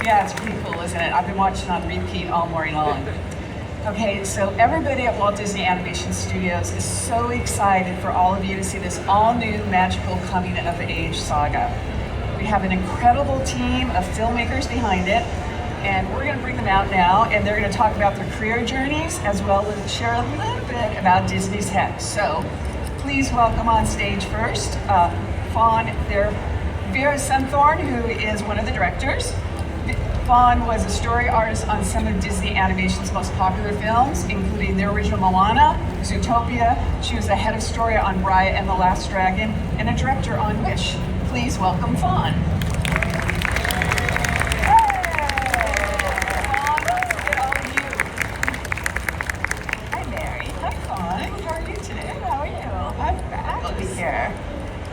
Yeah, it's pretty cool, isn't it? I've been watching on repeat all morning long. Okay, so everybody at Walt Disney Animation Studios is so excited for all of you to see this all-new magical coming-of-age saga. We have an incredible team of filmmakers behind it, and we're going to bring them out now, and they're going to talk about their career journeys as well as share a little bit about Disney's Hexed. So please welcome on stage first Fawn, Vera Sunthorn, who is one of the directors. Fawn was a story artist on some of Disney Animation's most popular films, including the original Moana, Zootopia. She was a head of story on Raya and the Last Dragon, and a director on Wish. Please welcome Fawn.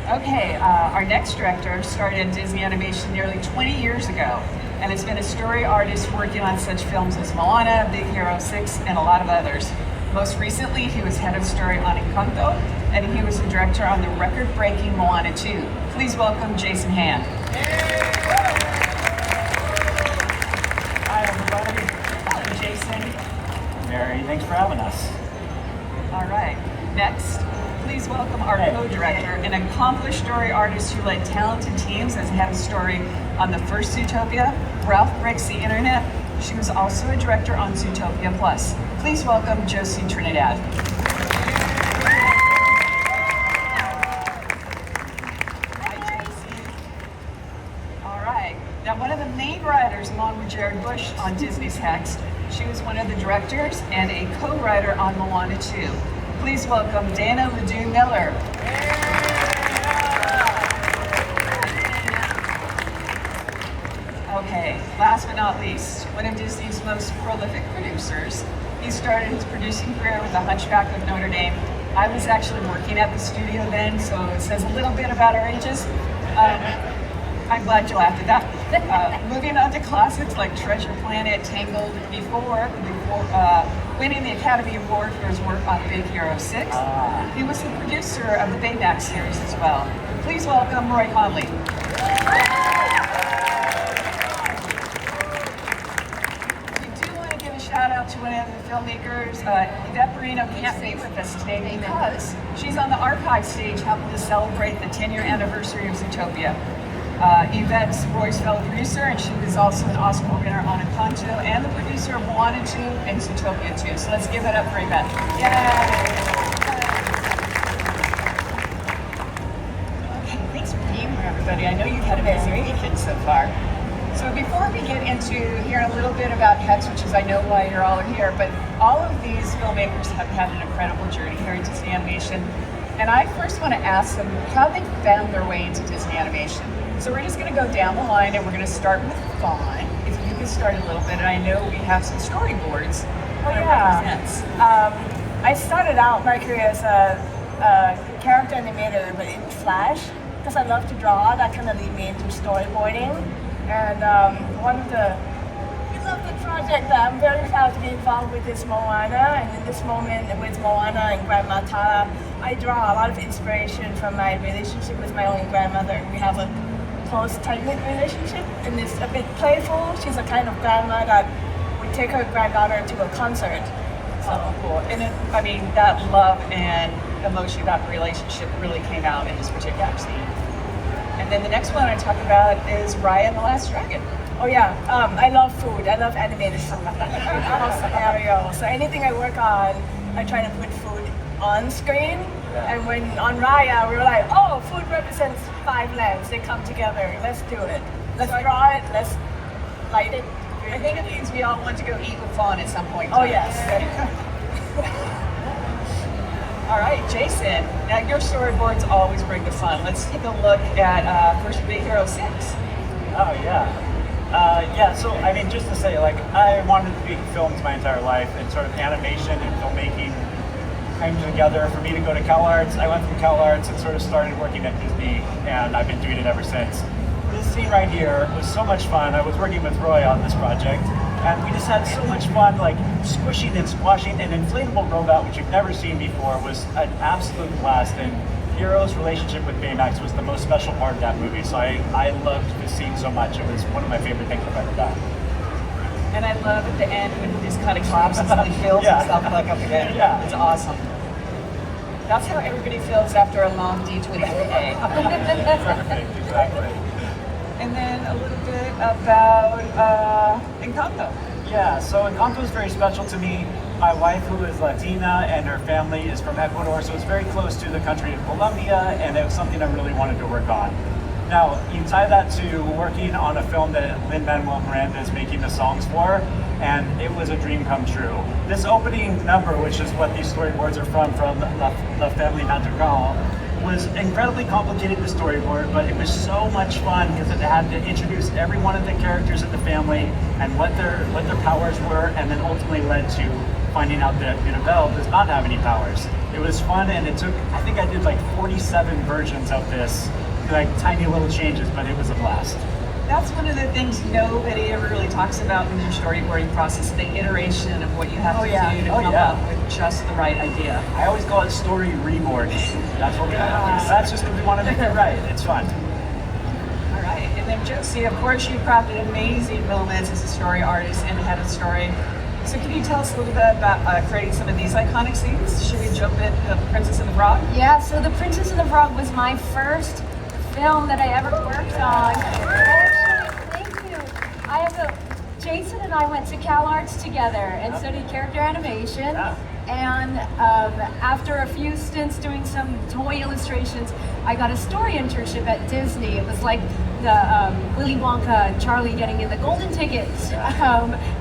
Okay, our next director started in Disney Animation nearly 20 years ago, and has been a story artist working on such films as Moana, Big Hero 6, and a lot of others. Most recently, he was head of story on Encanto, and he was the director on the record-breaking Moana 2. Please welcome Jason Hand. Hi, everybody. Hello, Jason. Mary, thanks for having us. All right, next. Please welcome our co-director, an accomplished story artist who led talented teams as head of story on the first Zootopia, Ralph Breaks the Internet. She was also a director on Zootopia Plus. Please welcome Josie Trinidad. Hi, Josie. All right. Now, one of the main writers, along with Jared Bush, on Disney's Hexed, she was one of the directors and a co-writer on Moana 2. Please welcome Dana Ledoux Miller. Okay, last but not least, one of Disney's most prolific producers. He started his producing career with The Hunchback of Notre Dame. I was actually working at the studio then, so it says a little bit about our ages. I'm glad you laughed at that. Moving on to classics like Treasure Planet, Tangled, before winning the Academy Award for his work on Big Hero 6. He was the producer of the Baymax series as well. Please welcome Roy Conley. We do want to give a shout out to one of the filmmakers. Yvette Barrino can't be with us today because she's on the archive stage helping to celebrate the 10-year anniversary of Zootopia. Yvette's Roy's fellow producer, and she was also an Oscar winner on Encanto and the producer of Moana 2 and Zootopia 2. So let's give it up for Yvette. Yay! Okay, thanks for being here, everybody. I know you've had a busy weekend so far. So before we get into hearing a little bit about Hexed, which is I know why you're all here, but all of these filmmakers have had an incredible journey here at Disney Animation. And I first want to ask them how they found their way into Disney Animation. So we're just going to go down the line, and we're going to start with Fawn. If you could start a little bit, and I know we have some storyboards. Oh yeah. I started out my career as a character animator, but in Flash, because I love to draw. That kind of lead me into storyboarding. And one of the beloved project that I'm very proud to be involved with is Moana. And in this moment with Moana and Grandma Tala, I draw a lot of inspiration from my relationship with my own grandmother. We have a close, tight-knit relationship, and it's a bit playful. She's a kind of grandma that would take her granddaughter to a concert. So cool. And I mean, that love and emotion, that relationship really came out in this particular scene. And then the next one I talk about is Raya and the Last Dragon. Oh yeah, I love food. I love animated food. In all scenarios. So anything I work on, I try to put food on screen. And when on Raya, we were like, oh, food represents 5 lands. They come together. Let's do it. Let's draw it. Let's light it. I think it means we all want to go eat with Fawn at some point. Oh yes. All right, Jason. Now your storyboards always bring the fun. Let's take a look at first Big Hero 6. Oh yeah. So I mean, just to say, like, I wanted to be in films my entire life, and sort of animation and filmmaking came together for me to go to CalArts. I went through CalArts and sort of started working at Disney, and I've been doing it ever since. This scene right here was so much fun. I was working with Roy on this project, and we just had so much fun, like squishing and squashing an inflatable robot, which you've never seen before, was an absolute blast. And Hero's relationship with Baymax was the most special part of that movie, so I loved this scene so so much. It was one of my favorite things I've ever done. And I love at the end when he just kind of claps and suddenly builds himself back up again. Yeah. It's awesome. That's how everybody feels after a long D23. Perfect, exactly. And then a little bit about Encanto. Yeah, so Encanto is very special to me. My wife, who is Latina, and her family is from Ecuador, so it's very close to the country of Colombia, and it was something I really wanted to work on. Now, you tie that to working on a film that Lin-Manuel Miranda is making the songs for, and it was a dream come true. This opening number, which is what these storyboards are from La Famille Natural, was incredibly complicated to storyboard, but it was so much fun because it had to introduce every one of the characters in the family and what their powers were, and then ultimately led to finding out that Mirabel does not have any powers. It was fun, and it took, I think I did like 47 versions of this, like tiny little changes, but it was a blast. That's one of the things nobody ever really talks about in your storyboarding process, the iteration of what you have to do to come up with just the right idea. I always call it story reboarding. That's what we That's just because we want to make it right. It's fun. All right, and then Josie, of course, you crafted amazing moments as a story artist and head of story. So can you tell us a little bit about creating some of these iconic scenes? Should we jump in The Princess and the Frog? Yeah, so The Princess and the Frog was my first film that I ever worked on. Actually, thank you. Jason and I went to CalArts together and studied character animation. And after a few stints doing some toy illustrations, I got a story internship at Disney. It was like the Willy Wonka and Charlie getting in the golden ticket.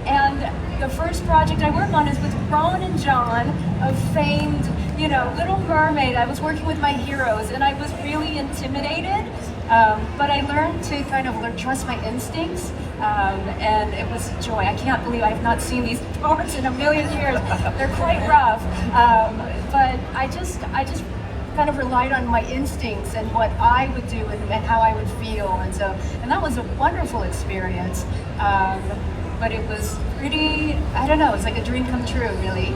And the first project I worked on is with Ron and John of famed, Little Mermaid. I was working with my heroes and I was really intimidated, but I learned to kind of trust my instincts, and it was a joy. I can't believe I have not seen these parts in a million years. They're quite rough, but I just kind of relied on my instincts and what I would do and how I would feel, and that was a wonderful experience. But it was pretty, I don't know, it's like a dream come true, really.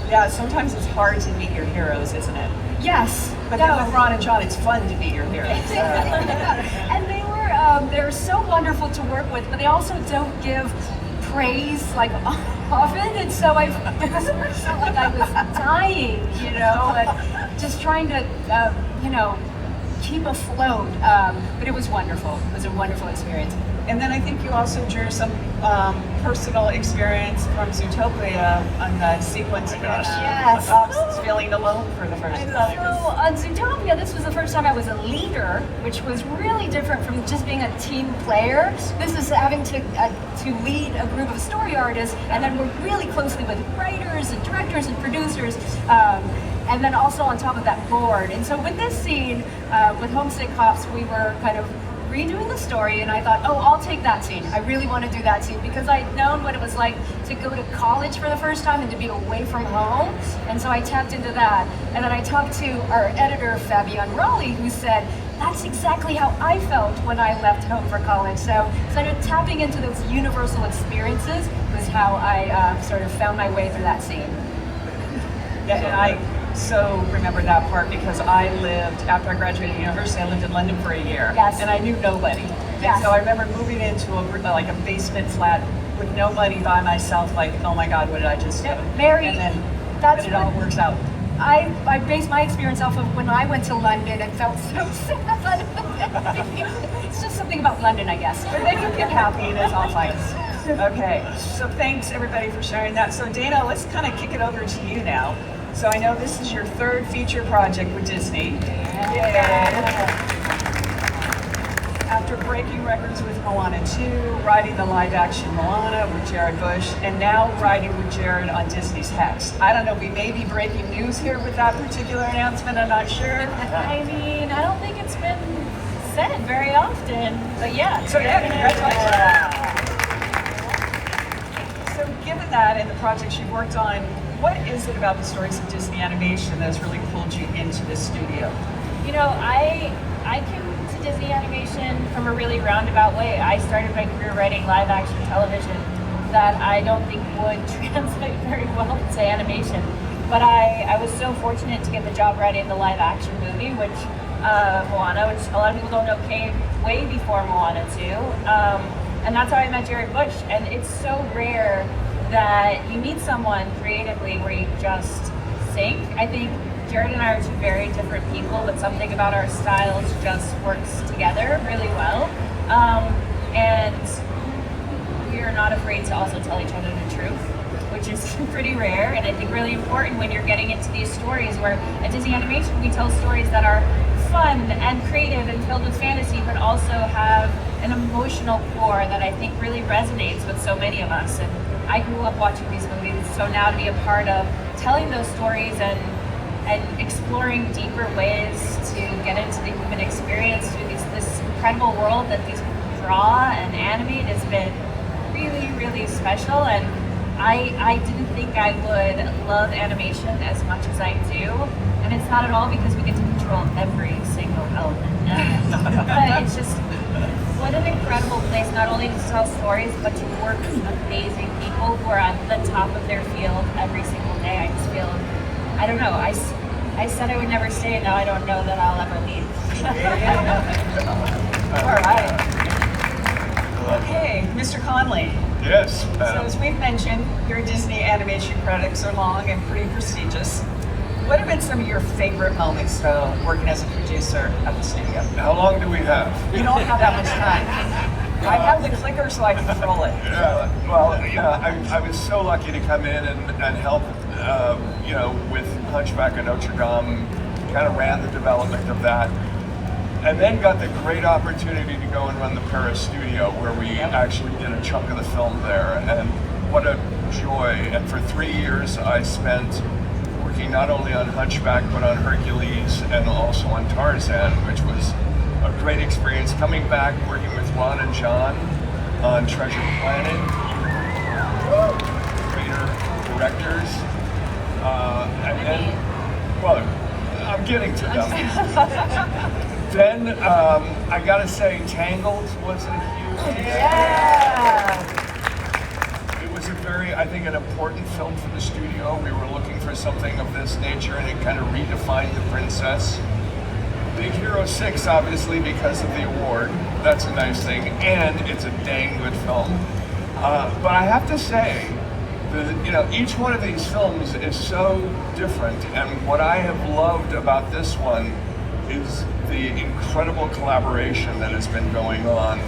Yeah, sometimes it's hard to meet your heroes, isn't it? Yes. But then with Ron and John, it's fun to meet your heroes. And they were so wonderful to work with, but they also don't give praise like often, and so I felt like I was dying, and just trying to, keep afloat. But it was wonderful. It was a wonderful experience. And then I think you also drew some personal experience from Zootopia on the sequence when Yes. the fox is feeling alone for the first So time. on Zootopia, this was the first time I was a leader, which was really different from just being a team player. This is having to lead a group of story artists, and then work really closely with writers and directors and producers, and then also on top of that board. And so with this scene, with Homesick Cops, we were kind of redoing the story, and I thought, I'll take that scene. I really want to do that scene because I'd known what it was like to go to college for the first time and to be away from home, and so I tapped into that. And then I talked to our editor, Fabian Raleigh, who said, that's exactly how I felt when I left home for college. So sort of tapping into those universal experiences was how I sort of found my way through that scene. Yeah, and I so remember that part because after I graduated university, I lived in London for a year. Yes. And I knew nobody. Yes. And so I remember moving into a basement flat with no money by myself, like, oh my God, what did I just do? Mary, and then that's it all works out. I based my experience off of when I went to London and felt so sad. It's just something about London, I guess. But then you get happy and it's all fine. Okay, so thanks everybody for sharing that. So Dana, let's kind of kick it over to you now. So I know this is your third feature project with Disney. After breaking records with Moana 2, writing the live-action Moana with Jared Bush, and now writing with Jared on Disney's Hexed. I don't know, we may be breaking news here with that particular announcement, I'm not sure. I mean, I don't think it's been said very often, but yeah. So yeah, congratulations. So given that and the projects you've worked on, what is it about the stories of Disney animation that has really pulled you into this studio? You know, I came to Disney animation from a really roundabout way. I started my career writing live action television that I don't think would translate very well to animation. But I was so fortunate to get the job writing the live action movie, which Moana, which a lot of people don't know came way before Moana 2. And that's how I met Jared Bush. And it's so rare that you meet someone creatively where you just sync. I think Jared and I are two very different people, but something about our styles just works together really well. And we are not afraid to also tell each other the truth, which is pretty rare and I think really important when you're getting into these stories where at Disney Animation we tell stories that are fun and creative and filled with fantasy, but also have an emotional core that I think really resonates with so many of us. And I grew up watching these movies, so now to be a part of telling those stories and exploring deeper ways to get into the human experience through this incredible world that these people draw and animate has been really, really special. And I didn't think I would love animation as much as I do. And it's not at all because we get to control every single element. But it's just, what an incredible place, not only to tell stories, but to work with amazing people who are at the top of their field every single day. I just feel, I don't know, I said I would never stay, and now I don't know that I'll ever leave. All right. Okay, Mr. Conley. Yes. So as we've mentioned, your Disney animation credits are long and pretty prestigious. What have been some of your favorite moments, though, working as a producer at the studio? How long do we have? You don't have that much time. I have the clicker so I can control it. I was so lucky to come in and help, with Hunchback of Notre Dame, kind of ran the development of that. And then got the great opportunity to go and run the Paris studio where we actually did a chunk of the film there. And what a joy. And for 3 years I spent working not only on Hunchback but on Hercules and also on Tarzan, which was a great experience. Coming back, working with Ron and John on Treasure Planet, greater directors. I'm getting to them. Then I gotta say, Tangled was a huge. Yeah. It was a very, I think, an important film for the studio. We were looking for something of this nature, and it kind of redefined the princess. Big Hero 6, obviously, because of the award. That's a nice thing, and it's a dang good film. But I have to say, each one of these films is so different, and what I have loved about this one is the incredible collaboration that has been going on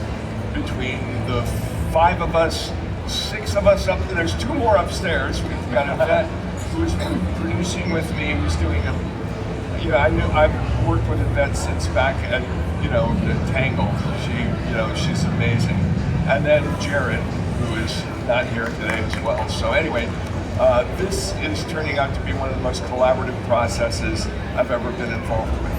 between the 5 of us, 6 of us up there. There's 2 more upstairs. We've got Yvette, who's producing with me, who's doing I've worked with Yvette since back at, Tangled. She's amazing. And then Jared, who is not here today as well. So anyway, this is turning out to be one of the most collaborative processes I've ever been involved with.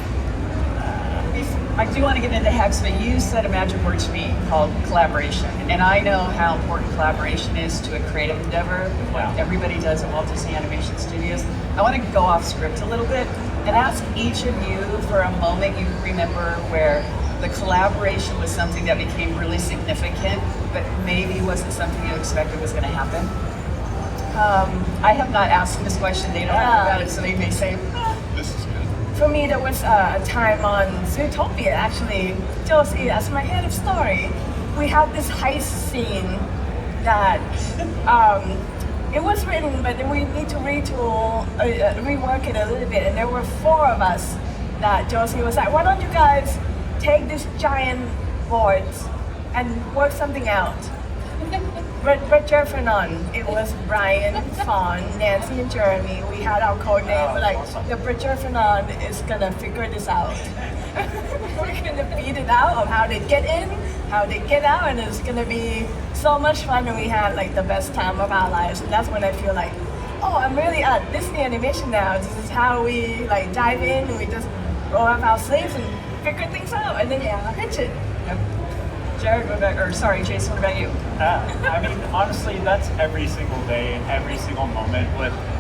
I do want to get into Hexed, but you said a magic word to me called collaboration. And I know how important collaboration is to a creative endeavor, what everybody does at Walt Disney Animation Studios. I want to go off script a little bit and ask each of you for a moment you remember where the collaboration was something that became really significant, but maybe wasn't something you expected was going to happen. I have not asked them this question. They don't know about it, so they may say, This is good. For me, there was a time on Zootopia, actually. Josie, as my head of story, we had this heist scene that it was written, but then we need to rework it a little bit. And there were 4 of us that Josie was like, why don't you guys take these giant boards and work something out? Richard Fernand, it was Brian, Fawn, Nancy, and Jeremy. We had our code name, the Richard Fernand is gonna figure this out. We're gonna beat it out of how they get in, how they get out, and it's gonna be so much fun, and we had the best time of our lives. And that's when I feel like, oh, I'm really at Disney Animation now. This is how we dive in, and we just roll up our sleeves and figure things out, and then pitch it. Jared, Jason, what about you? Honestly, that's every single day and every single moment.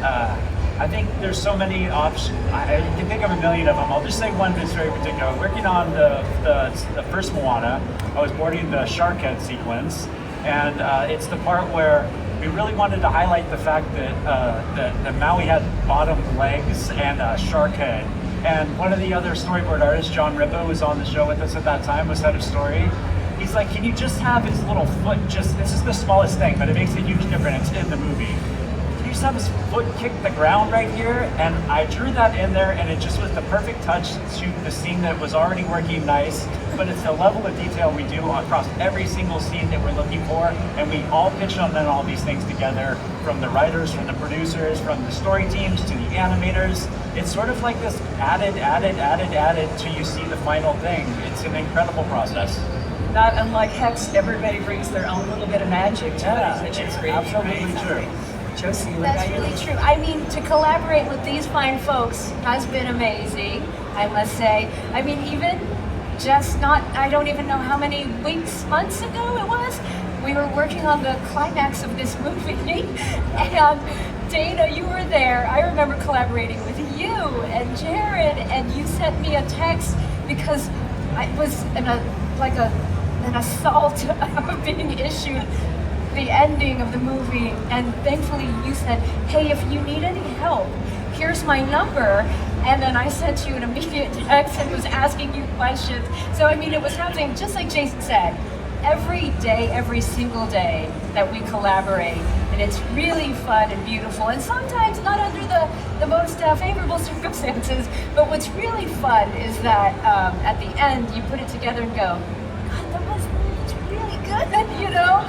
I think there's so many options. I can think of a million of them. I'll just say one that's very particular. Working on the first Moana, I was boarding the shark head sequence, and it's the part where we really wanted to highlight the fact that Maui had bottom legs and a shark head. And one of the other storyboard artists, John Ripa, was on the show with us at that time, was head of story. He's like, can you just have his little foot this is the smallest thing, but it makes a huge difference in the movie. Can you just have his foot kick the ground right here? And I drew that in there, and it just was the perfect touch to the scene that was already working nice, but it's the level of detail we do across every single scene that we're looking for, and we all pitch on all these things together, from the writers, from the producers, from the story teams to the animators. It's sort of like this added till you see the final thing. It's an incredible process. Not unlike Hexed, everybody brings their own little bit of magic to it, which is great. Absolutely true. Josie, what That's about you? really true. I mean, to collaborate with these fine folks has been amazing, I must say. I mean, even just I don't even know how many weeks, months ago it was, we were working on the climax of this movie, and Dana, you were there. I remember collaborating with you and Jared, and you sent me a text because I was in an assault of being issued the ending of the movie, and thankfully you said, hey, if you need any help, here's my number. And then I sent you an immediate text and was asking you questions. So I mean, it was happening just like Jason said, every day, every single day that we collaborate, and it's really fun and beautiful, and sometimes not under the most favorable circumstances, but what's really fun is that at the end you put it together and go, God, that's really good, you know?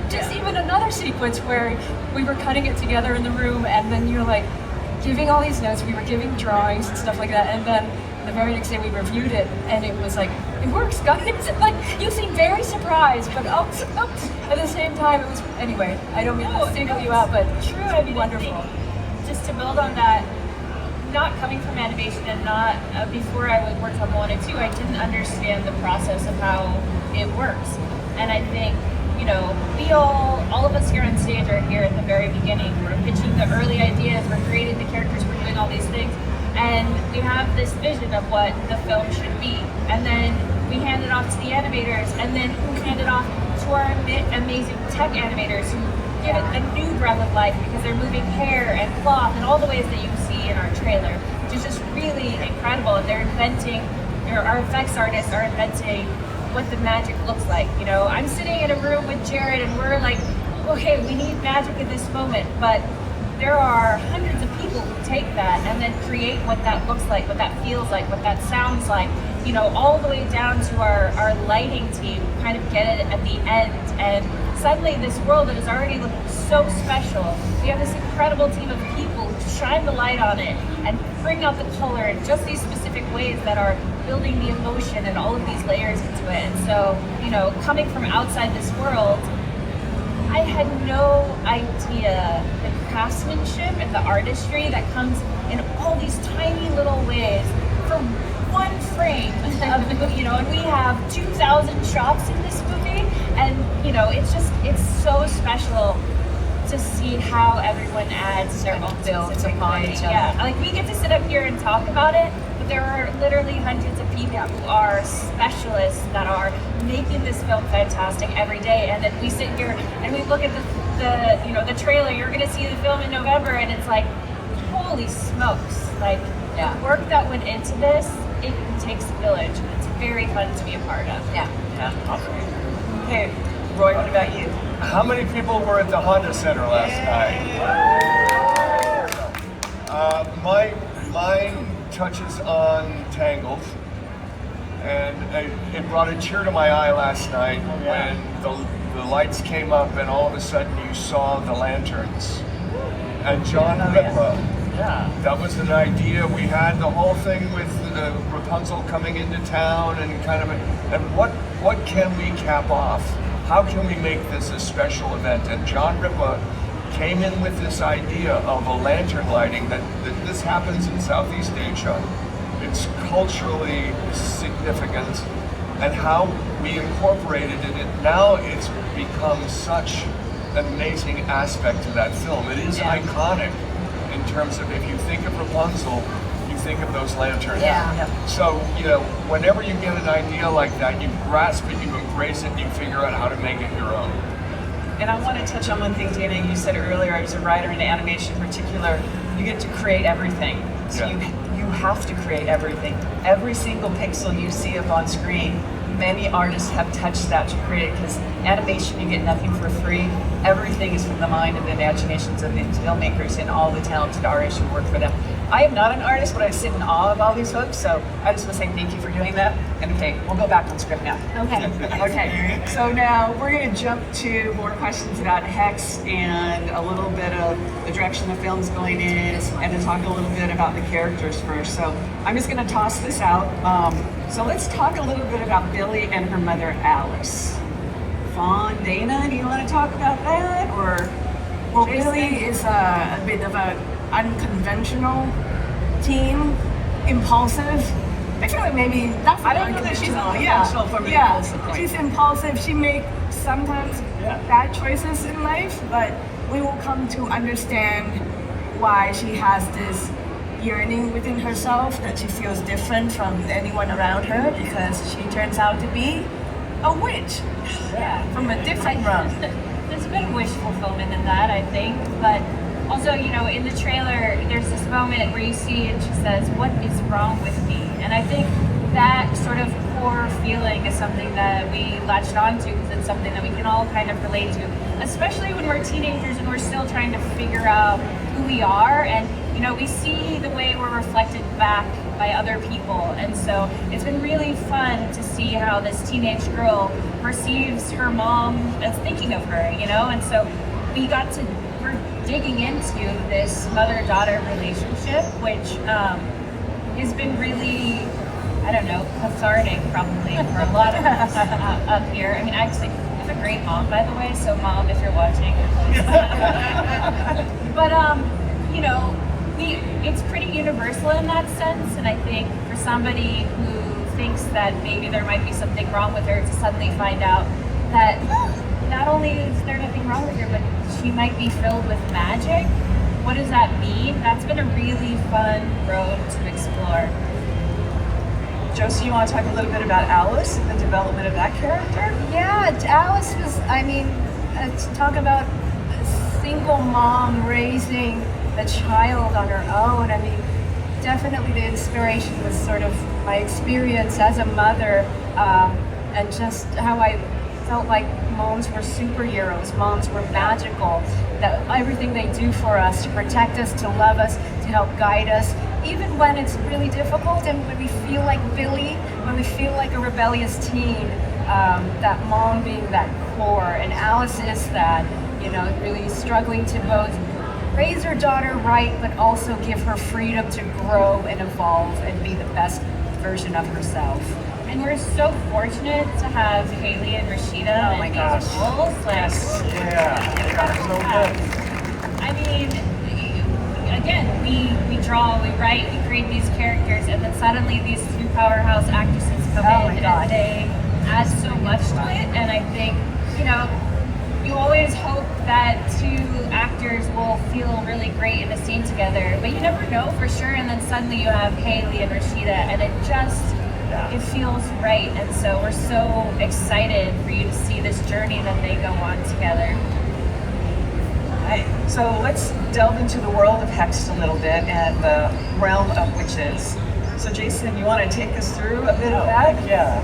Just even another sequence where we were cutting it together in the room, and then you're like giving all these notes, we were giving drawings and stuff like that, and then the very next day we reviewed it, and it was like, it works, guys. Like, you seem very surprised, but also at the same time, it was, anyway, I don't mean to single you out, but True, I mean, wonderful. I think just to build on that, not coming from animation and not, before I worked on 1 and 2, I didn't understand the process of how it works. And I think, you know, we all of us here on stage are here at the very beginning. We're pitching the early ideas, we're creating the characters, we're doing all these things. And we have this vision of what the film should be. And then we hand it off to the animators, and then we hand it off to our amazing tech animators who give it a new breath of life because they're moving hair and cloth and all the ways that you see in our trailer, which is just really incredible. And they're inventing, our effects artists are inventing what the magic looks like. You know, I'm sitting in a room with Jared and we're like, okay, we need magic in this moment, but there are hundreds of people who take that and then create what that looks like, what that feels like, what that sounds like, you know, all the way down to our lighting team kind of get it at the end. And suddenly this world that is already looking so special, we have this incredible team of people who shine the light on it and bring out the color in just these specific ways that are building the emotion and all of these layers into it. And so, you know, coming from outside this world, I had no idea the craftsmanship and the artistry that comes in all these tiny little ways from one frame of the movie, you know, and we have 2,000 shots in this movie, and, you know, it's so special to see how everyone adds their own builds specific upon way. each other. Yeah, like we get to sit up here and talk about it, but there are literally hundreds of people who are specialists that are making this film fantastic every day. And then we sit here and we look at the trailer. You're going to see the film in November, and it's like, holy smokes! Like the work that went into this, it takes a village. It's very fun to be a part of. Yeah. Awesome. Okay, Roy, what about you? How many people were at the Honda Center last night? Mine touches on Tangled, and it brought a tear to my eye last night when the lights came up and all of a sudden you saw the lanterns. And John Ripa, that was an idea. We had the whole thing with Rapunzel coming into town and kind of, and what can we cap off? How can we make this a special event? And John Ripa came in with this idea of a lantern lighting that this happens in Southeast Asia. It's culturally significant, and how we incorporated it. Now it's become such an amazing aspect to that film. It is iconic in terms of, if you think of Rapunzel, you think of those lanterns. So, you know, whenever you get an idea like that, you grasp it, you embrace it, and you figure out how to make it your own. And I want to touch on one thing, Dana, you said earlier, as a writer in animation in particular, you get to create everything. So you have to create everything. Every single pixel you see up on screen, many artists have touched that to create it, because animation, you get nothing for free. Everything is from the mind and the imaginations of these filmmakers and all the talented artists who work for them. I am not an artist, but I sit in awe of all these folks, so I just want to say thank you for doing that. And okay, we'll go back on script now. Okay. Okay, so now we're going to jump to more questions about Hexed and a little bit of the direction the film's going in, and to talk a little bit about the characters first. So I'm just going to toss this out. So let's talk a little bit about Billy and her mother, Alice. Fawn, Dana, do you want to talk about that? Or Well, Jason? Billy is a bit of an unconventional teen, impulsive. I feel like maybe that's I don't know that she's unconventional. unconventional from an impulsive point. She's impulsive. She makes sometimes bad choices in life, but we will come to understand why she has this yearning within herself, that she feels different from anyone around her because she turns out to be a witch. Yeah. From a different realm. There's a bit of wish fulfillment in that, I think, but also, you know, in the trailer, there's this moment where you see and she says, "What is wrong with me?" And I think that sort of core feeling is something that we latched onto because it's something that we can all kind of relate to, especially when we're teenagers and we're still trying to figure out who we are. And, you know, we see the way we're reflected back by other people. And so it's been really fun to see how this teenage girl perceives her mom as thinking of her, you know? And so we're digging into this mother-daughter relationship, which has been really, I don't know, cathartic probably for a lot of us up here. I mean, I actually have a great mom, by the way, so Mom, if you're watching. But, you know, it's pretty universal in that sense, and I think for somebody who thinks that maybe there might be something wrong with her to suddenly find out that not only is there nothing wrong with her, but she might be filled with magic. What does that mean? That's been a really fun road to explore. Josie, you want to talk a little bit about Alice and the development of that character? Yeah, Alice was, I mean, talk about a single mom raising a child on her own. I mean, definitely the inspiration was sort of my experience as a mother, and just how I felt like moms were superheroes, moms were magical, that everything they do for us, to protect us, to love us, to help guide us, even when it's really difficult and when we feel like Billy, when we feel like a rebellious teen, that mom being that core, and Alice is that, you know, really struggling to both raise her daughter right, but also give her freedom to grow and evolve and be the best version of herself. And we're so fortunate to have Haley and Rashida in these roles. Like, incredible cast. I mean, again, we draw, we write, we create these characters, and then suddenly these two powerhouse actresses come in and they add so much to it. And I think, you know, you always hope that two actors will feel really great in a scene together, but you never know for sure. And then suddenly you have Haley and Rashida, and it feels right. And so we're so excited for you to see this journey that they go on together. Right. So let's delve into the world of Hexed a little bit and the realm of witches. So Jason, you want to take us through a bit of that? Yeah.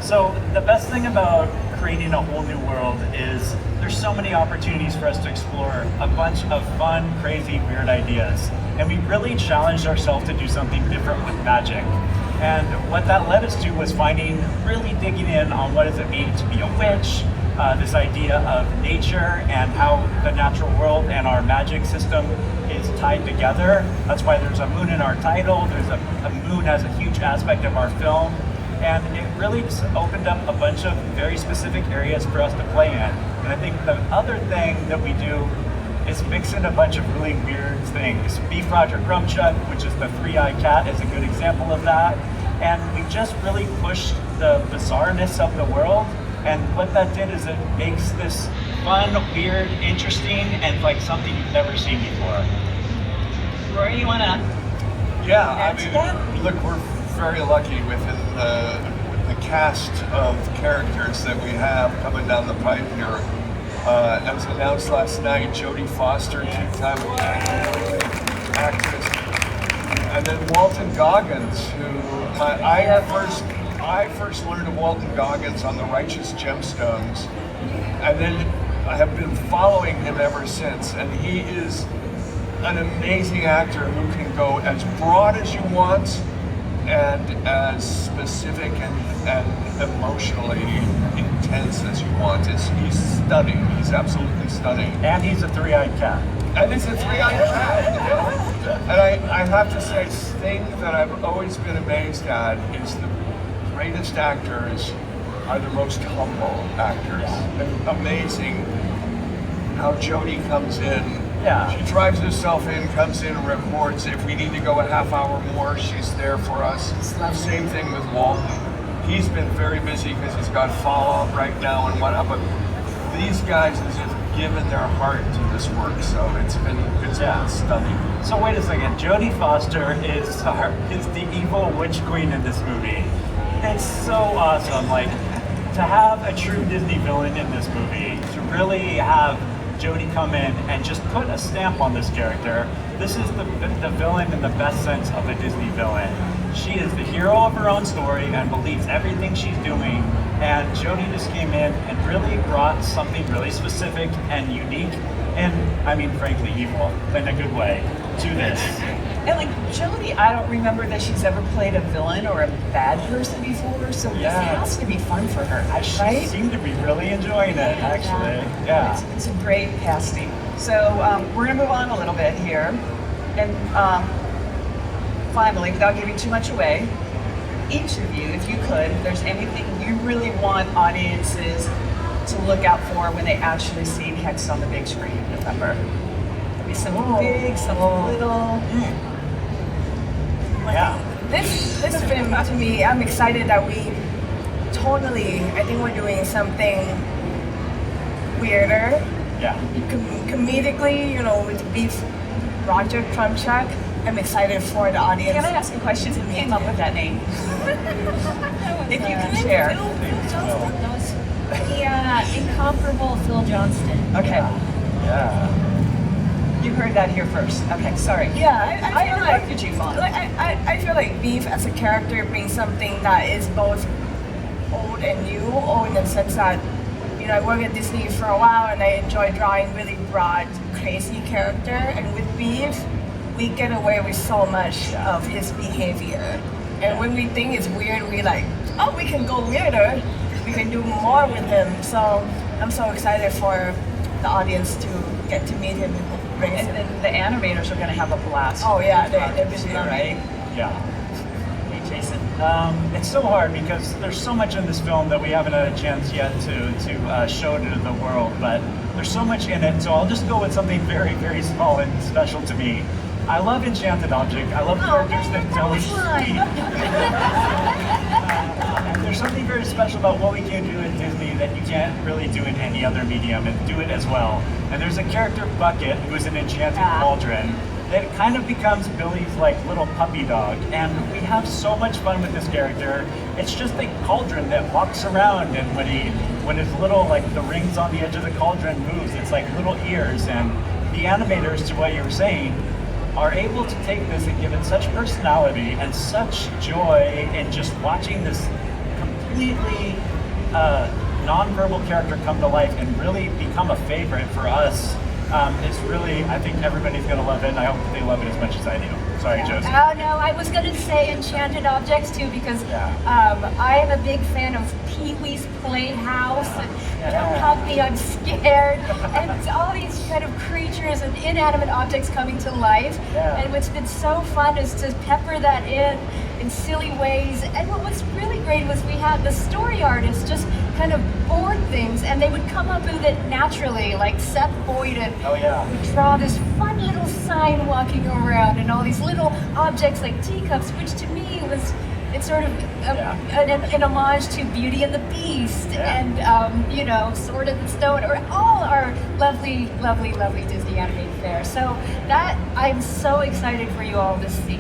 So the best thing about creating a whole new world is there's so many opportunities for us to explore a bunch of fun, crazy, weird ideas. And we really challenged ourselves to do something different with magic. And what that led us to was really digging in on what does it mean to be a witch, this idea of nature and how the natural world and our magic system is tied together. That's why there's a moon in our title. There's a moon as a huge aspect of our film. And it really just opened up a bunch of very specific areas for us to play in. And I think the other thing that we do is mix in a bunch of really weird things. Beef Roger Grumchuck, which is the three-eyed cat, is a good example of that. And we just really pushed the bizarreness of the world. And what that did is it makes this fun, weird, interesting, and like something you've never seen before. Rory, you want to? Yeah, I mean, look, we're very lucky with the cast of characters that we have coming down the pipe here. As announced last night, Jodie Foster, two-time actress. And then Walton Goggins, who I first learned of Walton Goggins on The Righteous Gemstones, and then I have been following him ever since. And he is an amazing actor who can go as broad as you want and as specific and emotionally intense as you want. He's stunning. He's absolutely stunning. And he's a three-eyed cat. And it's a three-eyed cat. And I have to say, thing that I've always been amazed at is the greatest actors are the most humble actors. Amazing how Jodie comes in. Yeah. She drives herself in, comes in, records. If we need to go a half hour more, she's there for us. Same thing with Walton. He's been very busy because he's got Fallout right now and whatnot, but these guys have given their heart to this work, so it's been stunning. So wait a second, Jodie Foster is the evil witch queen in this movie. It's so awesome, like, to have a true Disney villain in this movie, to really have Jodie come in and just put a stamp on this character. This is the villain in the best sense of a Disney villain. She is the hero of her own story and believes everything she's doing. And Jodie just came in and really brought something really specific and unique, and I mean, frankly, evil in a good way to this. And like Jodie, I don't remember that she's ever played a villain or a bad person before, so this has to be fun for her, right? She seemed to be really enjoying it, actually. Yeah. It's a great casting. So we're gonna move on a little bit here, and finally, without giving too much away, each of you, if you could, if there's anything you really want audiences to look out for when they actually see Hexed on the big screen in November. There'll be some big, some little. Yeah. This film, to me, I'm excited that we I think we're doing something weirder. Yeah. Comedically, with Beef Roger Trumchuk. I'm excited for the audience. Can I ask a question? Who came up with that name? If you can share. That was the incomparable Phil Johnston. Okay. Yeah. You heard that here first. Okay, sorry. Yeah, I I feel liked you, Vaughn. I feel like Beef as a character brings something that is both old and new, old in the sense that, I work at Disney for a while and I enjoy drawing really broad, crazy character, and with Beef, we get away with so much of his behavior. And when we think it's weird, we we can go weirder, we can do more with him. So I'm so excited for the audience to get to meet him. And then the animators are going to have a blast. Oh yeah, they're this busy, year, right? Yeah. Hey, Jason. It's so hard because there's so much in this film that we haven't had a chance yet to show to the world, but there's so much in it, so I'll just go with something very, very small and special to me. I love Enchanted Object. I love characters that don't speak. There's something very special about what we can do in Disney that you can't really do in any other medium and do it as well. And there's a character, Bucket, who is an enchanted cauldron that kind of becomes Billy's little puppy dog. And we have so much fun with this character. It's just a cauldron that walks around, and when his little, the rings on the edge of the cauldron moves, it's like little ears. And the animators, to what you were saying, are able to take this and give it such personality and such joy in just watching this completely non-verbal character come to life and really become a favorite for us. It's really, I think everybody's going to love it, and I hope that they love it as much as I do. Sorry, Josie. Oh no, I was going to say Enchanted Objects too, because I am a big fan of Pee-wee's Playhouse. Don't hug me, I'm scared. And all these kind of creatures and inanimate objects coming to life. And what's been so fun is to pepper that in silly ways. And what was really great was we had the story artists just kind of board things, and they would come up with it naturally, like Seth Boyden would draw this fun little sign walking around, and all these little objects like teacups, which to me it's sort of an homage to Beauty and the Beast and Sword in the Stone, or all our lovely Disney animated fare. So that I'm so excited for you all to see.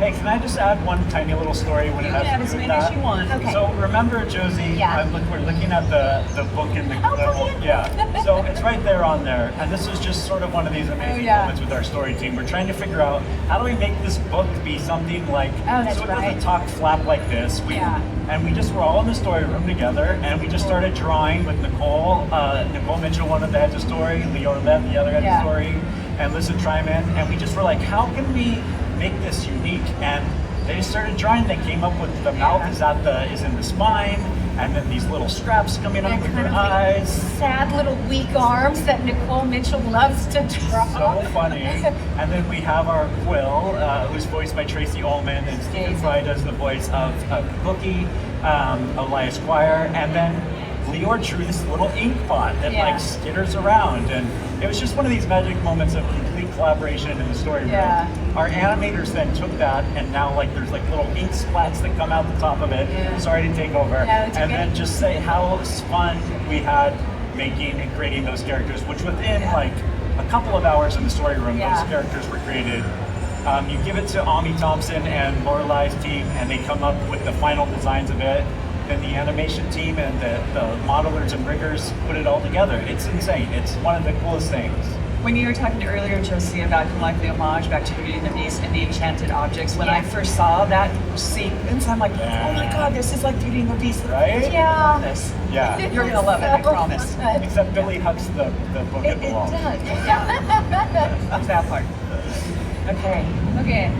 Hey, can I just add one tiny little story when it has add to as do with many as that? you want. Okay. So remember, Josie, Yeah. we're looking at the book in the brilliant. yeah. So it's right there on there, and this is just sort of one of these amazing yeah. moments with our story team. We're trying to figure out how do we make this book be something like that's so it right. doesn't talk flap like this. And we just were all in the story room together, and we just started drawing with Nicole. Nicole Mitchell, one of the heads of story, Leo Lev, the other head of story, and Lisa Tryman, and we just were like, how can we make this unique? And they just started drawing. They came up with the mouth is in the spine, and then these little straps coming up with their eyes. Sad little weak arms that Nicole Mitchell loves to draw. So funny. And then we have our Quill, who's voiced by Tracy Ullman, and Stephen Fry does the voice of Cookie, Elias Squire, and then Leor drew this little ink pot that like skitters around, and it was just one of these magic moments of complete collaboration in the story room. Our animators then took that, and now like there's like little ink splats that come out the top of it. Sorry to take over. And then just say how fun we had making and creating those characters, which within like a couple of hours in the story room, those characters were created. You give it to Ami Thompson and Lorelai's team, and they come up with the final designs of it. Then the animation team and the modelers and riggers put it all together. It's insane. It's one of the coolest things. When you were talking earlier, Josie, about kind of like the homage back to Beauty and the Beast and the enchanted objects, when I first saw that sequence, I'm like, oh my God, this is like Beauty and the Beast. Right? Yeah. Yeah. You're going to love it, I promise. Except Billy hugs the book at the wall. It does. Yeah. That part. Okay. Okay.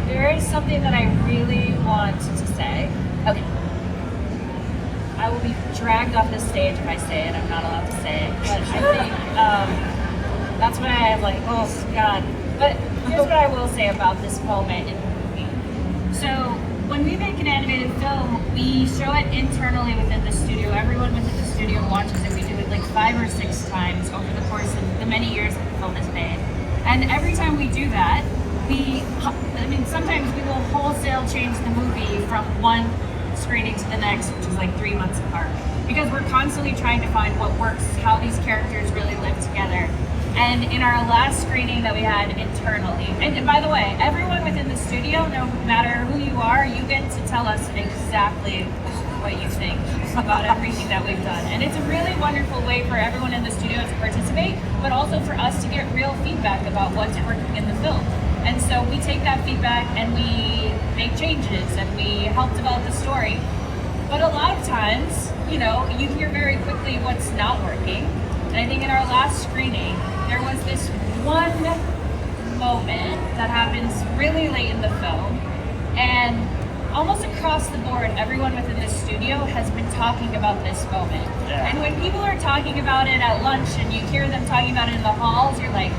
There is something that I really want to say. Okay. I will be dragged off the stage if I say it. I'm not allowed to say it. But I think that's why I have like, oh God. But here's what I will say about this moment in the movie. So when we make an animated film, we show it internally within the studio. Everyone within the studio watches it. We do it like 5 or 6 times over the course of the many years that the film is made. And every time we do that, sometimes we will wholesale change the movie from one screening to the next, which is like 3 months apart, because we're constantly trying to find what works, how these characters really live together. And in our last screening that we had internally, and by the way, everyone within the studio, no matter who you are, you get to tell us exactly what you think about everything that we've done. And it's a really wonderful way for everyone in the studio to participate, but also for us to get real feedback about what's working in the film. And so we take that feedback and we make changes and we help develop the story. But a lot of times, you hear very quickly what's not working. And I think in our last screening, there was this one moment that happens really late in the film. And almost across the board, everyone within the studio has been talking about this moment. And when people are talking about it at lunch and you hear them talking about it in the halls, you're like,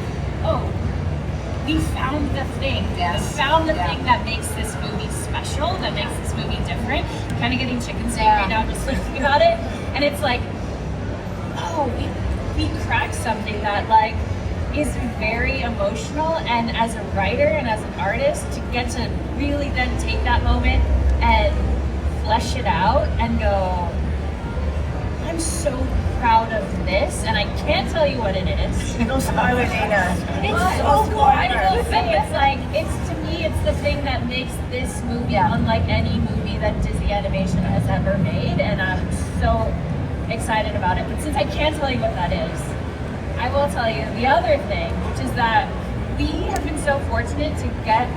oh, we found the thing. We found the thing that makes this movie special, that makes this movie different. I'm kind of getting chicken steak right now just thinking about it. And it's like, oh, we cracked something that like is very emotional. And as a writer and as an artist, to get to really then take that moment and flesh it out and go, I'm so proud of this, and I can't tell you what it is. No spoiler, Dana. It's so cool. I will say to me, it's the thing that makes this movie unlike any movie that Disney Animation has ever made, and I'm so excited about it. But since I can't tell you what that is, I will tell you the other thing, which is that we have been so fortunate to get,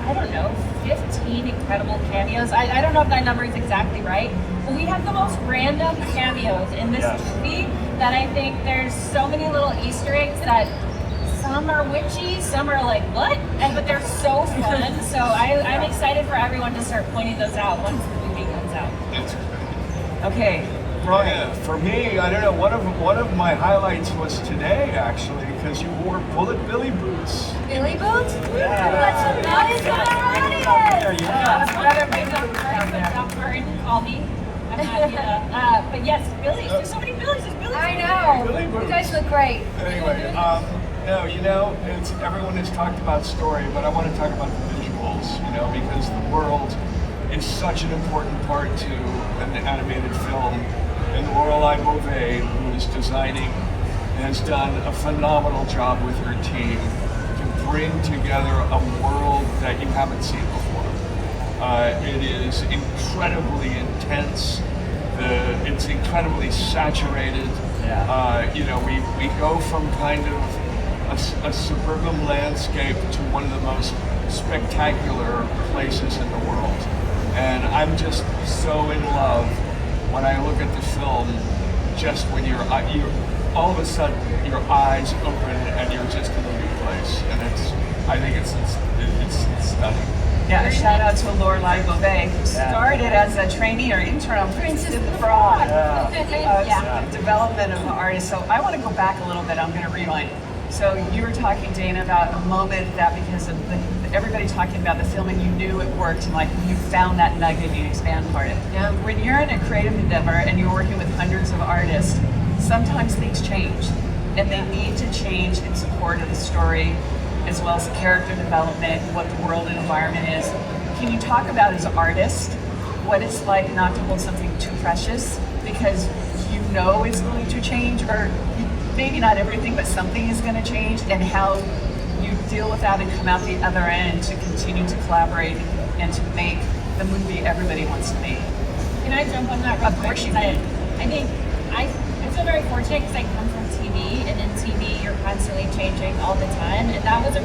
15 incredible cameos. I don't know if that number is exactly right, but we have the most random cameos in this movie that I think there's so many little Easter eggs that some are witchy, some are like, what? But they're so fun. So I'm excited for everyone to start pointing those out once the movie comes out. Okay. Brian, for me, I don't know, one of my highlights was today, actually, because you wore Bullet Billy boots. Billy Boots? Yeah. Doc Martin called me. I'm happy to, but yes, Billy's. There's so many Billy's. There's Billy's. I know. Billy Boots. You guys look great. Anyway, no, it's everyone has talked about story, but I want to talk about the visuals, because the world is such an important part to an animated film. And Lorelai Beauvais, who is designing, has done a phenomenal job with her team to bring together a world that you haven't seen before. It is incredibly intense. It's incredibly saturated. Yeah. You know, we go from kind of a suburban landscape to one of the most spectacular places in the world. And I'm just so in love when I look at the film, just when you're all of a sudden your eyes open and you're just in a new place. And I think it's stunning. Yeah, a shout out to Lorelai Beauvais, who started as a trainee or intern on Princess and the Frog. Development of the artist. So I want to go back a little bit. I'm going to rewind. So you were talking, Dana, about a moment that because of everybody talking about the film and you knew it worked and like you found that nugget and you expand upon it. Yeah. When you're in a creative endeavor and you're working with hundreds of artists, sometimes things change and they need to change in support of the story as well as the character development, what the world and environment is. Can you talk about as an artist what it's like not to hold something too precious because you know it's going to change, or maybe not everything, but something is going to change, and how you deal with that and come out the other end to continue to collaborate and to make the movie everybody wants to make? Can I jump on that real Of quick? course you 'Cause can. I think I feel very fortunate because I come from TV, and in TV you're constantly changing all the time. And that was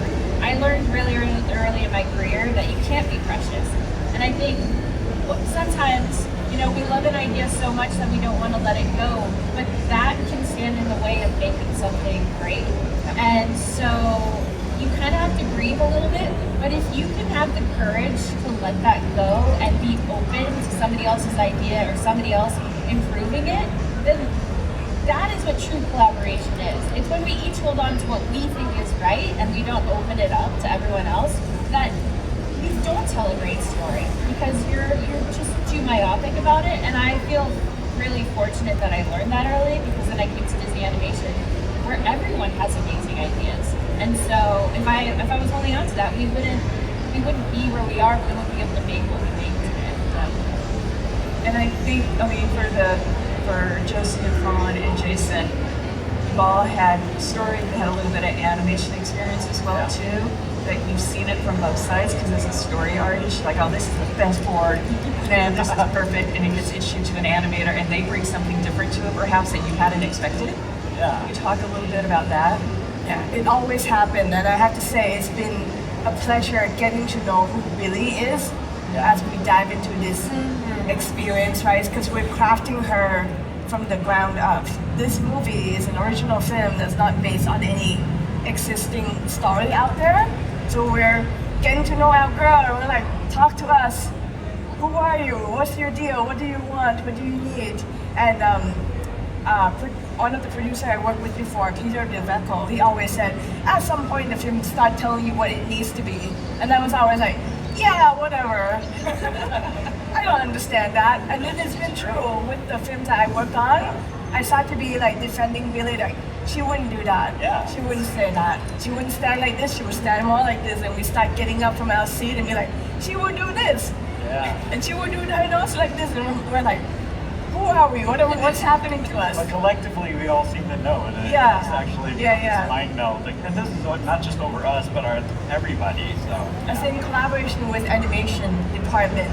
I learned really early in my career that you can't be precious. And I think sometimes, you know, we love an idea so much that we don't want to let it go, but that can stand in the way of making something great. And so you kind of have to grieve a little bit, but if you can have the courage to let that go and be open to somebody else's idea or somebody else improving it, then that is what true collaboration is. It's when we each hold on to what we think is right and we don't open it up to everyone else that you don't tell a great story because you're just too myopic about it. And I feel really fortunate that I learned that early, because then I came to Disney Animation where everyone has amazing ideas. And so if I was holding on to that, we wouldn't be where we are. We wouldn't be able to make what we make today. And I think, for Josie and Fawn and Jason, you all had had a little bit of animation experience as well too. That you've seen it from both sides, because as a story artist, you're like, oh, this is the best board, and this is perfect, and it gets issued to an animator, and they bring something different to it, perhaps that you hadn't expected. Yeah. Can you talk a little bit about that? Yeah, it always happened, and I have to say it's been a pleasure getting to know who Billy is as we dive into this experience, right? Because we're crafting her from the ground up. This movie is an original film that's not based on any existing story out there. So we're getting to know our girl, and we're like, talk to us. Who are you? What's your deal? What do you want? What do you need? And one of the producers I worked with before, Peter DeVecco, he always said, at some point the film start telling you what it needs to be. And I was always like, yeah, whatever. I don't understand that. And then it's been true with the films that I worked on. I started to be like defending Billy, like, she wouldn't do that. Yeah. She wouldn't say that. She wouldn't stand like this, she would stand more like this. And we start getting up from our seat and be like, she would do this. Yeah. And she would do her nose like this. And we're like, who are we? What's happening to us? But collectively, we all seem to know, and it's actually this mind meld. And this is not just over us, but everybody. So I think collaboration with animation department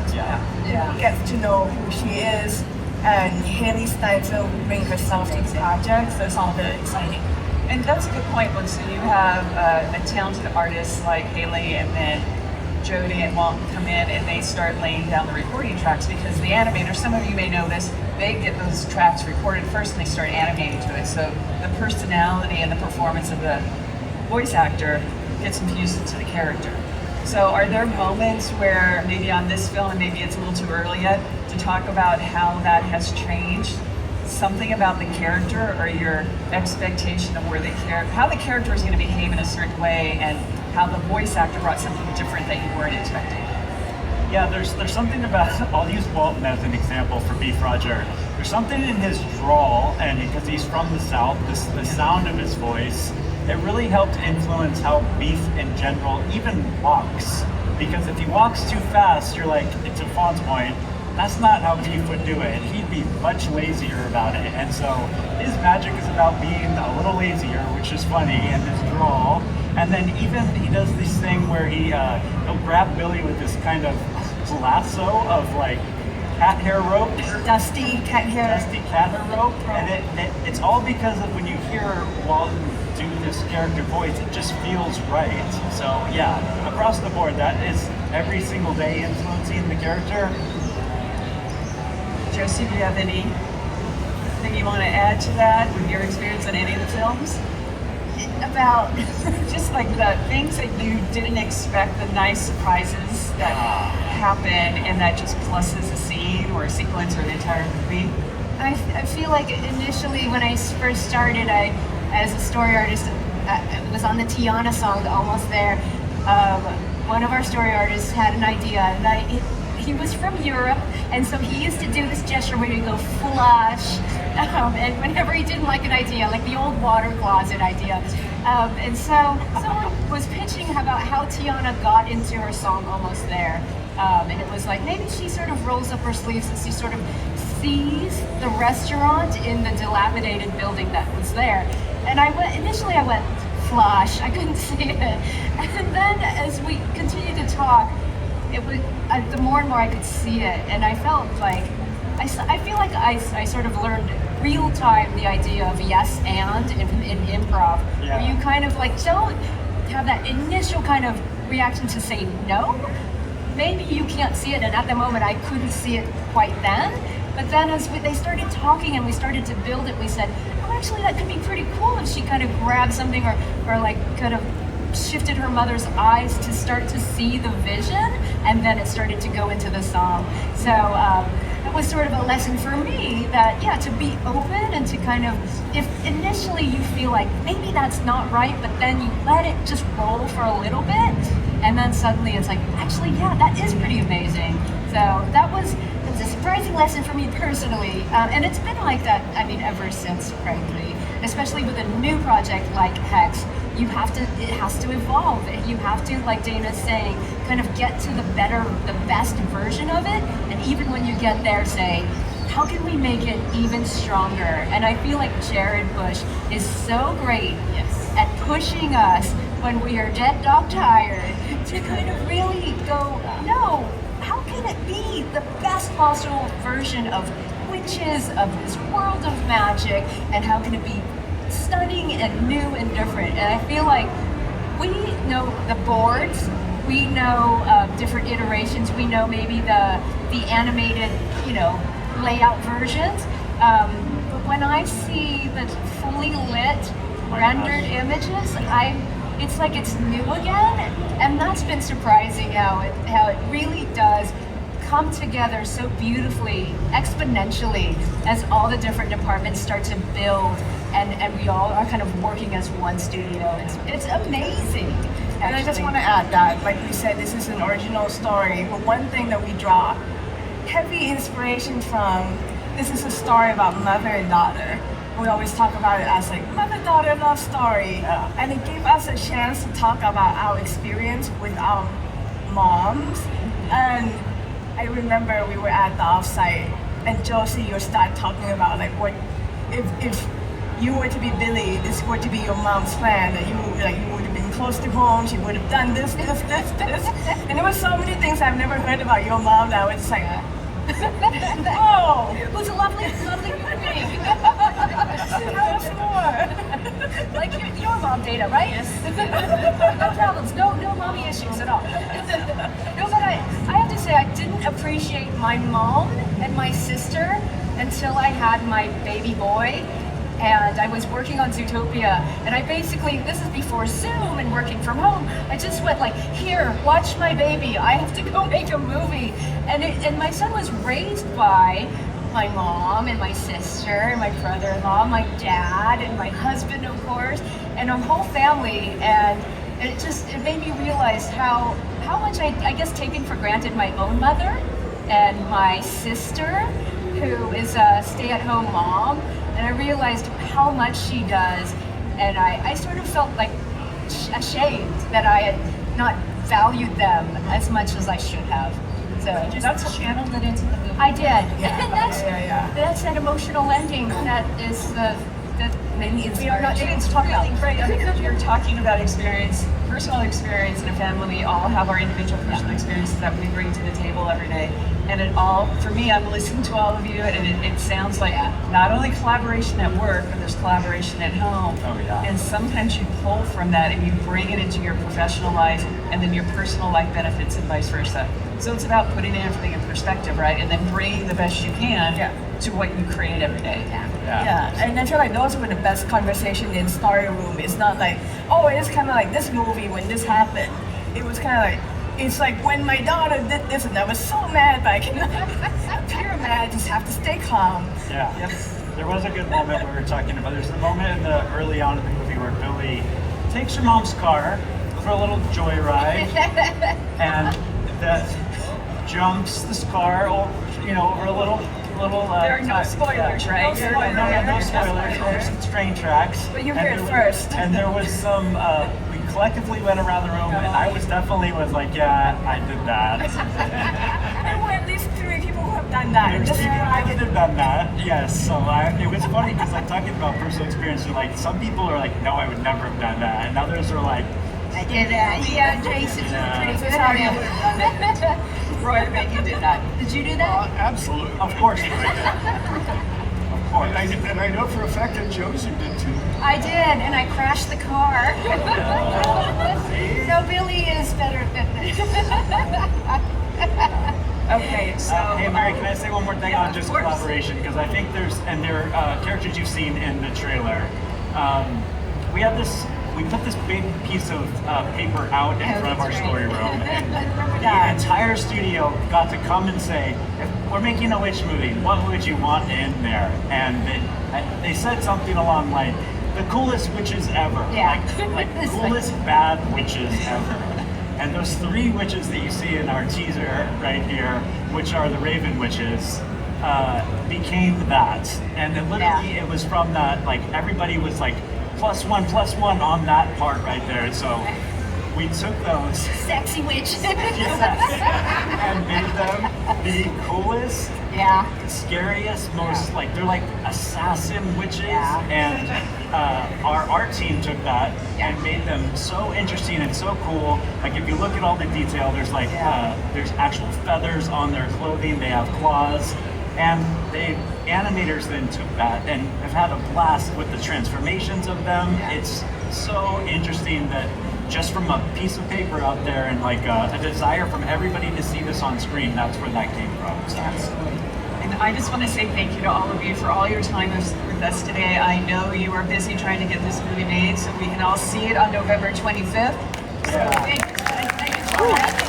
gets to know who she is, and Haley Steinfeld will bring herself to the project, so it's all very exciting. And that's a good point. So you have a talented artist like Haley, and then Jody and Walton come in and they start laying down the recording tracks, because the animators, some of you may know this, they get those tracks recorded first and they start animating to it. So the personality and the performance of the voice actor gets infused into the character. So are there moments where maybe on this film, and maybe it's a little too early yet, to talk about how that has changed? Something about the character or your expectation of how the character is going to behave in a certain way, and how the voice actor brought something different that you weren't expecting? yeah, there's something about, I'll use Walton as an example for Beef Roger. There's something in his drawl, and because he's from the South, the sound of his voice, it really helped influence how Beef in general even walks. Because if he walks too fast, you're like, to Fawn's point, that's not how Beef would do it. He'd be much lazier about it. And so his magic is about being a little lazier, which is funny, and his drawl. And then even he does this thing where he'll grab Billy with this kind of lasso of like cat hair rope, Dusty cat hair. dusty cat hair rope, and it's all because of when you hear Walton do this character voice, it just feels right. So yeah, across the board, that is every single day influencing the character. Josie, do you have anything you want to add to that with your experience on any of the films? About just like the things that you didn't expect, the nice surprises that happen and that just pluses a scene or a sequence or an entire movie. I feel like initially when I first started, as a story artist, was on the Tiana song, Almost There. One of our story artists had an idea, and he was from Europe, and so he used to do this gesture where he'd go flush, and whenever he didn't like an idea, like the old water closet idea. And so someone was pitching about how Tiana got into her song Almost There. And it was like, maybe she sort of rolls up her sleeves and she sort of sees the restaurant in the dilapidated building that was there. And initially I went, flush, I couldn't see it. And then as we continued to talk, it was, the more and more I could see it, and I felt like, I feel like I sort of learned real time the idea of yes and in improv, Yeah. where you kind of like don't have that initial kind of reaction to say no. Maybe you can't see it, and at the moment I couldn't see it quite then. But then as they started talking and we started to build it, we said, oh, actually that could be pretty cool if she kind of grabbed something or like kind of shifted her mother's eyes to start to see the vision, and then it started to go into the song. So it was sort of a lesson for me that, yeah, to be open and to kind of, if initially you feel like maybe that's not right, but then you let it just roll for a little bit, and then suddenly it's like, actually, yeah, that is pretty amazing. So that was a surprising lesson for me personally, and it's been like that, I mean, ever since, frankly, especially with a new project like Hexed. It has to evolve. You have to, like Dana's saying, kind of get to the best version of it, and even when you get there, say, how can we make it even stronger? And I feel like Jared Bush is so great at pushing us when we are dead dog tired to kind of really go, no, how can it be the best possible version of witches, of this world of magic, and how can it be stunning and new and different? And I feel like we know the boards, we know different iterations, we know maybe the animated, layout versions. But when I see the fully lit rendered images, it's like it's new again, and that's been surprising how it really does come together so beautifully, exponentially, as all the different departments start to build, and we all are kind of working as one studio. It's amazing. And I just want to add that, like we said, this is an original story, but one thing that we draw heavy inspiration from, this is a story about mother and daughter. We always talk about it as like mother-daughter love story. Yeah. And it gave us a chance to talk about our experience with our moms. And I remember we were at the offsite, and Josie, you started talking about like what if you were to be Billy, this were to be your mom's plan, that you would have been close to home, she would have done this. And there were so many things I've never heard about your mom that I was just like, oh, Who's a lovely human being. tell us more. Like your mom, Dana, right? Yes. No problems, no mommy issues at all. No, but I have to say, I didn't appreciate my mom and my sister until I had my baby boy. And I was working on Zootopia, and I basically, this is before Zoom and working from home, I just went like, here, watch my baby, I have to go make a movie. And my son was raised by my mom and my sister and my brother-in-law, my dad and my husband, of course, and our whole family. And it made me realize how much I guess taken for granted my own mother and my sister, who is a stay-at-home mom. And I realized how much she does, and I sort of felt like ashamed that I had not valued them as much as I should have. So Just channeled it into the movie. I did. Yeah. And that's that emotional ending that is that maybe We are not, it's really great. I mean, you're talking about experience, personal experience in a family. We all have our individual personal experiences that we bring to the table every day. And it all, for me, I'm listening to all of you, and it sounds like not only collaboration at work, but there's collaboration at home. Oh, yeah. And sometimes you pull from that and you bring it into your professional life, and then your personal life benefits and vice versa. So it's about putting everything in perspective, right? And then bringing the best you can to what you create every day. Yeah, and I feel like those were the best conversation in story room. It's not like, oh, it's kind of like this movie when this happened. It was kind of like, it's like when my daughter did this and I was so mad, but I cannot appear mad, I just have to stay calm. Yeah. Yep. There was a good moment we were talking about. There's a moment in the early on in the movie where Billy takes her mom's car for a little joyride, and that jumps this car over, over a little. There are no spoilers, right? No spoilers. Over some train tracks. But you hear it first. And there was some. We collectively went around the room, and I was like, yeah, I did that. There were at least 3 people who have done that. There's 3 people that have done that. Yes. So it was funny because I'm talking about personal experience. They're like, some people are like, no, I would never have done that, and others are like, I did that. Yeah, Jason, pretty good at it. Roy, I bet you did that. Did you do that? Absolutely. of course. Of course. And I know for a fact that Josie did too. I did, and I crashed the car. So Billy is better than Okay, so Hey Mary, can I say one more thing yeah, on just of course. collaboration? Because I think there are characters you've seen in the trailer. We put this big piece of paper out in front of our story room, and the entire studio got to come and say, if we're making a witch movie, what would you want in there? And they said something along like, the coolest witches ever. Yeah. Like coolest bad witches ever. And those 3 witches that you see in our teaser right here, which are the Raven witches, became that. And it literally, it was from that, like everybody was like, +1 on that part right there. So we took those sexy witch. and made them the coolest, scariest, most like they're like assassin witches. And our art team took that and made them so interesting and so cool. Like if you look at all the detail, there's like there's actual feathers on their clothing. They have claws. And animators then took that and have had a blast with the transformations of them. It's so interesting that just from a piece of paper out there and like a desire from everybody to see this on screen, that's where that came from. Absolutely. And I just want to say thank you to all of you for all your time with us today. I know you are busy trying to get this movie made so we can all see it on November 25th. So thank you so much.